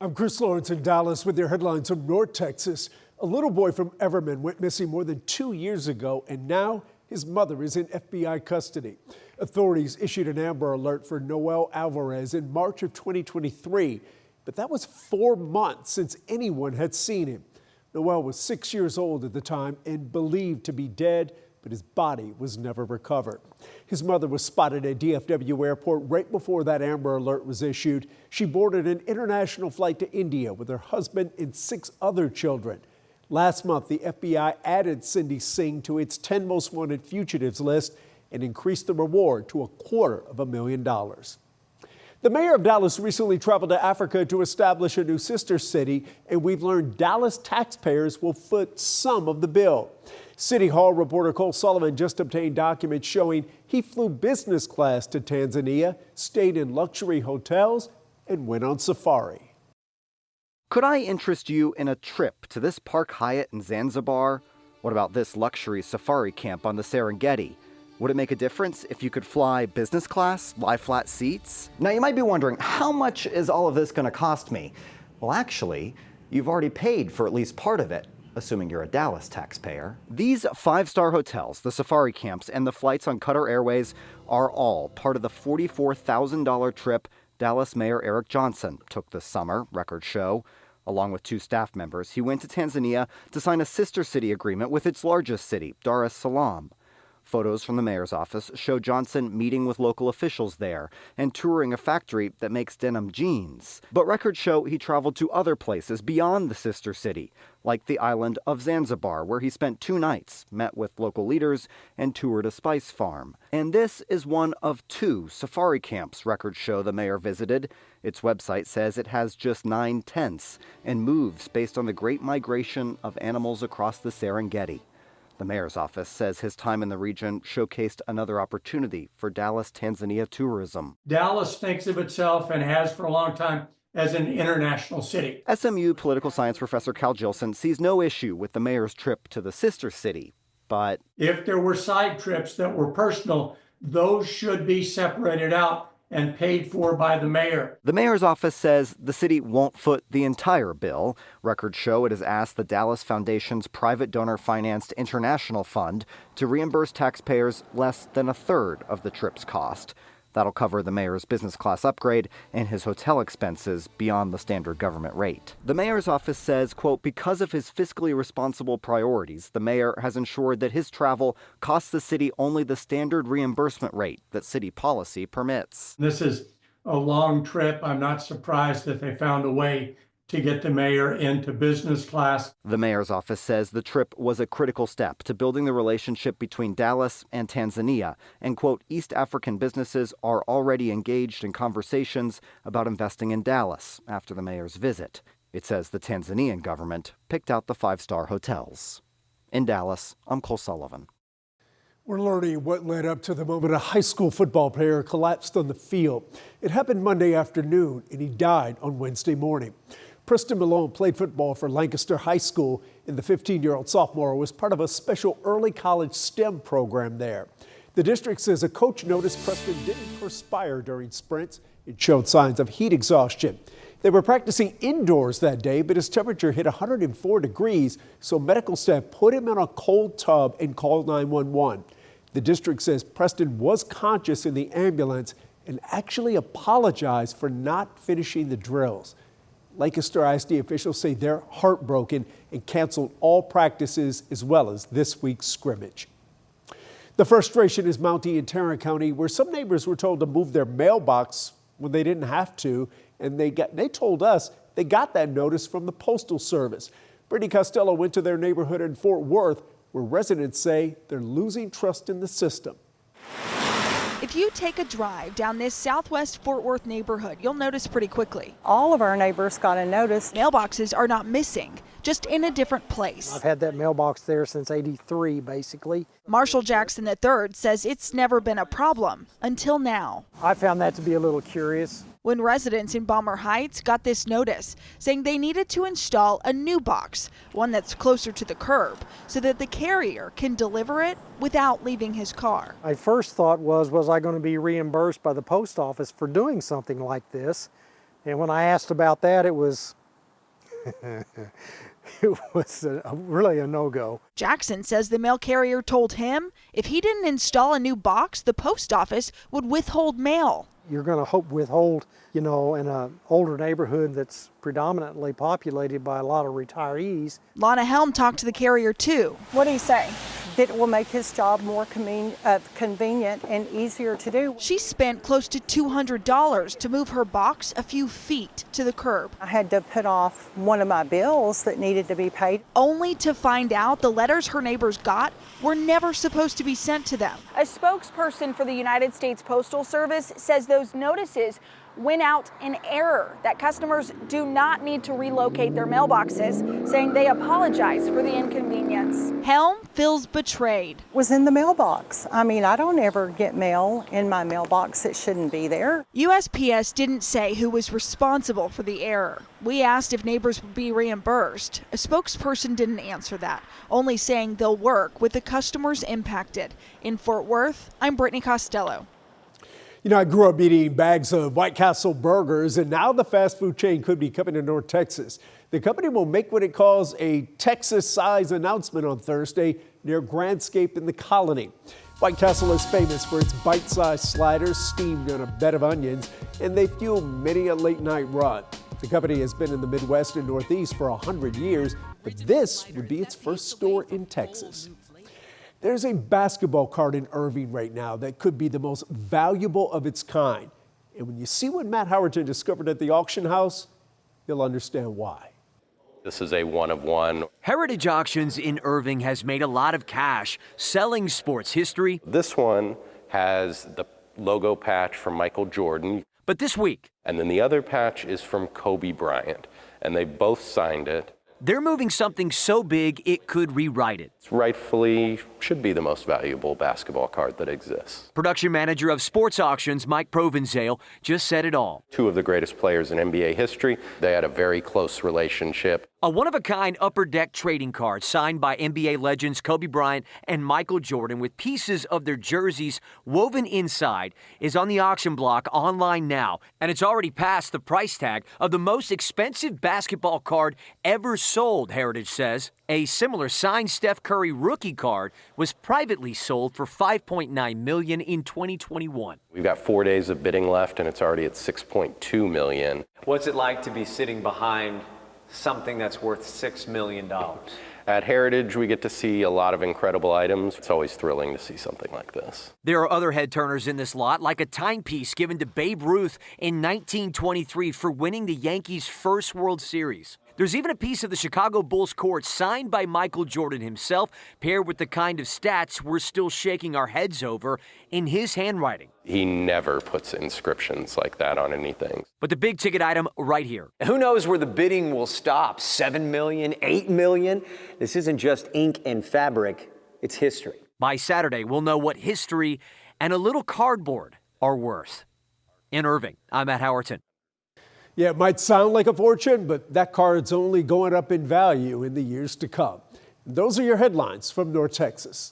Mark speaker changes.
Speaker 1: I'm Chris Lawrence in Dallas with your headlines from North Texas. A little boy from Everman went missing more than 2 years ago, and now his mother is in FBI custody. Authorities issued an Amber Alert for Noel Alvarez in March of 2023, but that was 4 months since anyone had seen him. Noel was 6 years old at the time and believed to be dead, but his body was never recovered. His mother was spotted at DFW Airport right before that Amber Alert was issued. She boarded an international flight to India with her husband and 6 other children. Last month, the FBI added Cindy Singh to its 10 most wanted fugitives list and increased the reward to $250,000. The mayor of Dallas recently traveled to Africa to establish a new sister city, and we've learned Dallas taxpayers will foot some of the bill. City Hall reporter Cole Sullivan just obtained documents showing he flew business class to Tanzania, stayed in luxury hotels, and went on safari.
Speaker 2: Could I interest you in a trip to this Park Hyatt in Zanzibar? What about this luxury safari camp on the Serengeti? Would it make a difference if you could fly business class, lie flat seats? Now you might be wondering, how much is all of this going to cost me? Well, actually, you've already paid for at least part of it, assuming you're a Dallas taxpayer. These 5-star hotels, the safari camps, and the flights on Qatar Airways are all part of the $44,000 trip Dallas Mayor Eric Johnson took this summer, records show. Along with 2 staff members, he went to Tanzania to sign a sister city agreement with its largest city, Dar es Salaam. Photos from the mayor's office show Johnson meeting with local officials there and touring a factory that makes denim jeans. But records show he traveled to other places beyond the sister city, like the island of Zanzibar, where he spent 2 nights, met with local leaders, and toured a spice farm. And this is one of 2 safari camps records show the mayor visited. Its website says it has just 9 tents and moves based on the great migration of animals across the Serengeti. The mayor's office says his time in the region showcased another opportunity for Dallas, Tanzania tourism.
Speaker 3: Dallas thinks of itself, and has for a long time, as an international city.
Speaker 2: SMU political science professor Cal Jilson sees no issue with the mayor's trip to the sister city, but
Speaker 3: if there were side trips that were personal, those should be separated out and paid for by the mayor.
Speaker 2: The mayor's office says the city won't foot the entire bill. Records show it has asked the Dallas Foundation's private donor-financed international fund to reimburse taxpayers less than 1/3 of the trip's cost. That'll cover the mayor's business class upgrade and his hotel expenses beyond the standard government rate. The mayor's office says, quote, because of his fiscally responsible priorities, the mayor has ensured that his travel costs the city only the standard reimbursement rate that city policy permits.
Speaker 3: This is a long trip. I'm not surprised that they found a way to get the mayor into business class.
Speaker 2: The mayor's office says the trip was a critical step to building the relationship between Dallas and Tanzania, and, quote, East African businesses are already engaged in conversations about investing in Dallas after the mayor's visit. It says the Tanzanian government picked out the 5-star hotels. In Dallas, I'm Cole Sullivan.
Speaker 1: We're learning what led up to the moment a high school football player collapsed on the field. It happened Monday afternoon, and he died on Wednesday morning. Preston Malone played football for Lancaster High School, and the 15-year-old sophomore was part of a special early college STEM program there. The district says a coach noticed Preston didn't perspire during sprints. It showed signs of heat exhaustion. They were practicing indoors that day, but his temperature hit 104 degrees, so medical staff put him in a cold tub and called 911. The district says Preston was conscious in the ambulance and actually apologized for not finishing the drills. Lancaster ISD officials say they're heartbroken and canceled all practices as well as this week's scrimmage. The frustration is mounting in Tarrant County, where some neighbors were told to move their mailbox when they didn't have to, and they told us they got that notice from the Postal Service. Brittany Costello went to their neighborhood in Fort Worth, where residents say they're losing trust in the system.
Speaker 4: If you take a drive down this southwest Fort Worth neighborhood, you'll notice pretty quickly.
Speaker 5: All of our neighbors got a notice.
Speaker 4: Mailboxes are not missing, just in a different place.
Speaker 6: I've had that mailbox there since '83, basically.
Speaker 4: Marshall Jackson III says it's never been a problem until now.
Speaker 6: I found that to be a little curious.
Speaker 4: When residents in Balmer Heights got this notice saying they needed to install a new box, one that's closer to the curb, so that the carrier can deliver it without leaving his car.
Speaker 6: My first thought was I going to be reimbursed by the post office for doing something like this? And when I asked about that, it was, really a no-go.
Speaker 4: Jackson says the mail carrier told him if he didn't install a new box, the post office would withhold mail.
Speaker 6: You're going to withhold, in an older neighborhood that's predominantly populated by a lot of retirees.
Speaker 4: Lana Helm talked to the carrier too.
Speaker 5: What do you say? That it will make his job more convenient and easier to do.
Speaker 4: She spent close to $200 to move her box a few feet to the curb,
Speaker 5: I had to put off one of my bills that needed to be paid.
Speaker 4: only to find out the letters her neighbors got were never supposed to be sent to them.
Speaker 7: A spokesperson for the United States Postal Service says those notices went out in error, that customers do not need to relocate their mailboxes, saying they apologize for the inconvenience.
Speaker 4: Helm feels betrayed.
Speaker 5: Was in the mailbox. I mean, I don't ever get mail in my mailbox that shouldn't be there.
Speaker 4: USPS didn't say who was responsible for the error. We asked if neighbors would be reimbursed. A spokesperson didn't answer that, only saying they'll work with the customers impacted. In Fort Worth, I'm Brittany Costello.
Speaker 1: I grew up eating bags of White Castle burgers, and now the fast food chain could be coming to North Texas. The company will make what it calls a Texas-size announcement on Thursday near Grandscape in the Colony. White Castle is famous for its bite-sized sliders steamed on a bed of onions, and they fuel many a late-night run. The company has been in the Midwest and Northeast for 100 years, but this would be its first store in Texas. There's a basketball card in Irving right now that could be the most valuable of its kind. And when you see what Matt Howerton discovered at the auction house, you'll understand why.
Speaker 8: This is a one-of-one.
Speaker 9: Heritage Auctions in Irving has made a lot of cash selling sports history.
Speaker 8: This one has the logo patch from Michael Jordan.
Speaker 9: But this week,
Speaker 8: And then the other patch is from Kobe Bryant. And they both signed it.
Speaker 9: they're moving something so big it could rewrite it.
Speaker 8: It rightfully should be the most valuable basketball card that exists.
Speaker 9: Production manager of Sports Auctions, Mike Provenzale, just said it all.
Speaker 8: Two of the greatest players in NBA history. They had a very close relationship.
Speaker 9: A one-of-a-kind upper deck trading card signed by NBA legends Kobe Bryant and Michael Jordan with pieces of their jerseys woven inside is on the auction block online now, and it's already passed the price tag of the most expensive basketball card ever sold, Heritage says. A similar signed Steph Curry rookie card was privately sold for $5.9 million in 2021.
Speaker 8: We've got 4 days of bidding left, and it's already at $6.2 million.
Speaker 10: What's it like to be sitting behind something that's worth $6 million?
Speaker 8: At Heritage, we get to see a lot of incredible items. It's always thrilling to see something like this.
Speaker 9: There are other head turners in this lot, like a timepiece given to Babe Ruth in 1923 for winning the Yankees' first World Series. There's even a piece of the Chicago Bulls court signed by Michael Jordan himself, paired with the kind of stats we're still shaking our heads over in his handwriting.
Speaker 8: He never puts inscriptions like that on anything.
Speaker 9: But the big ticket item right here.
Speaker 10: Who knows where the bidding will stop? 7 million, 8 million? This isn't just ink and fabric, it's history.
Speaker 9: By Saturday, we'll know what history and a little cardboard are worth. In Irving, I'm Matt Howerton.
Speaker 1: Yeah, it might sound like a fortune, but that card's only going up in value in the years to come. Those are your headlines from North Texas.